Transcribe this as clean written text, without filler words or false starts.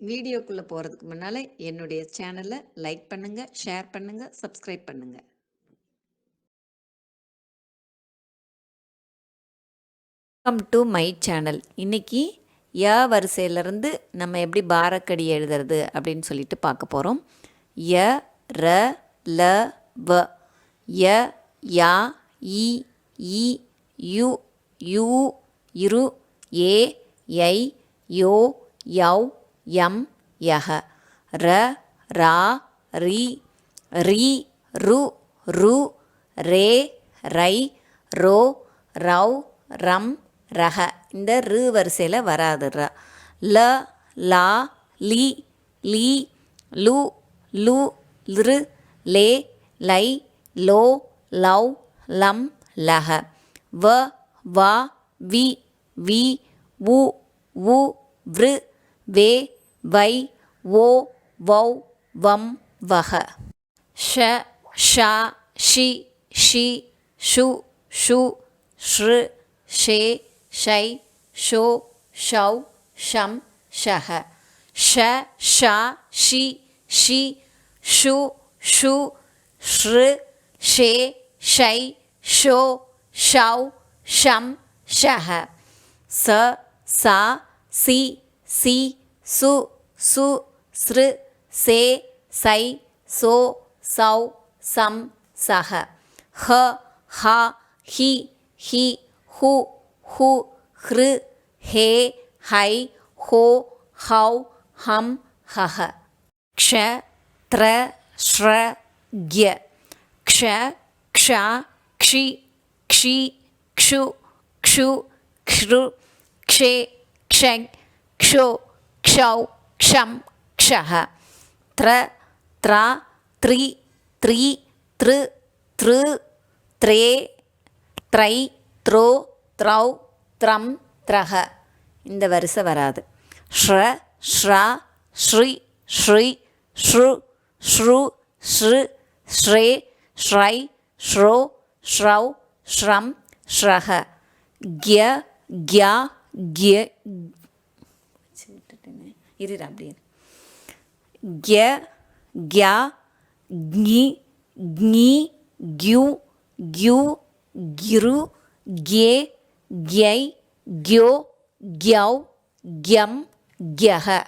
வீடியோக்குள்ளே போகிறதுக்கு முன்னால் என்னுடைய சேனலை லைக் பண்ணுங்கள், ஷேர் பண்ணுங்கள், சப்ஸ்கிரைப் பண்ணுங்கள். Welcome to my channel. இன்றைக்கி ய வரிசையிலேருந்து நம்ம எப்படி பாரக்கடி எழுதுறது அப்படின்னு சொல்லிட்டு பார்க்க போகிறோம். ய, ர, ல, வ. ய, யா, இ, ஈ, யு, யூ, இரு, ஏ, யை, யோ, யவ், யம், யஹ. ர, ரா, ரி, ரி, ரு, ரு, ரே, ரை, ரோ, ரவ், ரம், ரஹ. இந்த ரு வரிசையில் வராது ர. ல, லா, லி, லீ, லு, லு, லிரு, லே, லை, லோ, லவ், லம், லஹ. வ, வா, வி, வி, வு, வு, விரு, வே, வை, ஓ, வௌ, வம், வஹ. ஷ, ஷா, ஷி, ஷி, ஷு, ஷு, ஷ்ரு, ஷே, ஷை, ஷோ, ஷௌ, ஷம், ஷஹ. ஷ, ஷா, ஷி, ஷி, ஷு, ஷு, ஷ்ரு, ஷே, ஷை, ஷோ, ஷௌ, ஷம், ஷஹ. ச, சா, சி, சி, சு, சு, ஸ்ரு, சே, சை, சோ, சௌ, சம், சஹ. ஹ, ஹா, ஹி, ஹி, ஹு, ஹு, ஹ்ரு, ஹே, ஹை, ஹோ, ஹௌ, ஹம், ஹஹ. க்ஷ, த்ர, ஸ்ர, க்ய. க்ஷ, க்ஷா, க்ஷி, க்ஷி, க்ஷு, க்ஷு, க்ஷ்ரு, க்ஷே, க்ஷங், க்ஷோ, க்ஷௌ, க்ஷம், க்ஷஹ. த்ர, த்ரா, த்ரி, த்ரி, த்ரு, த்ரு, த்ரே, த்ரை, த்ரோ, த்ரௌ, த்ரம், த்ரஹ. இந்த வரிசை வராது. ஷ்ர, ஷ்ரா, ஸ்ரீ, ஸ்ரீ, ஸ்ரு, ஸ்ரு, ஸ்ரு, ஸ்ரே, ஸ்ரை, ஸ்ரோ, ஸ்ரௌ, ஸ்ரம், ஸ்ரஹ. க்ய, க்யா, க்ய. இருடா அப்படியே. க்ய, க்யா, க்ஞி, க்ஞி, க்யு, க்யு, க்யிரு, க்யே, க்யை, க்யோ, க்யௌ, க்யம், க்யஹ.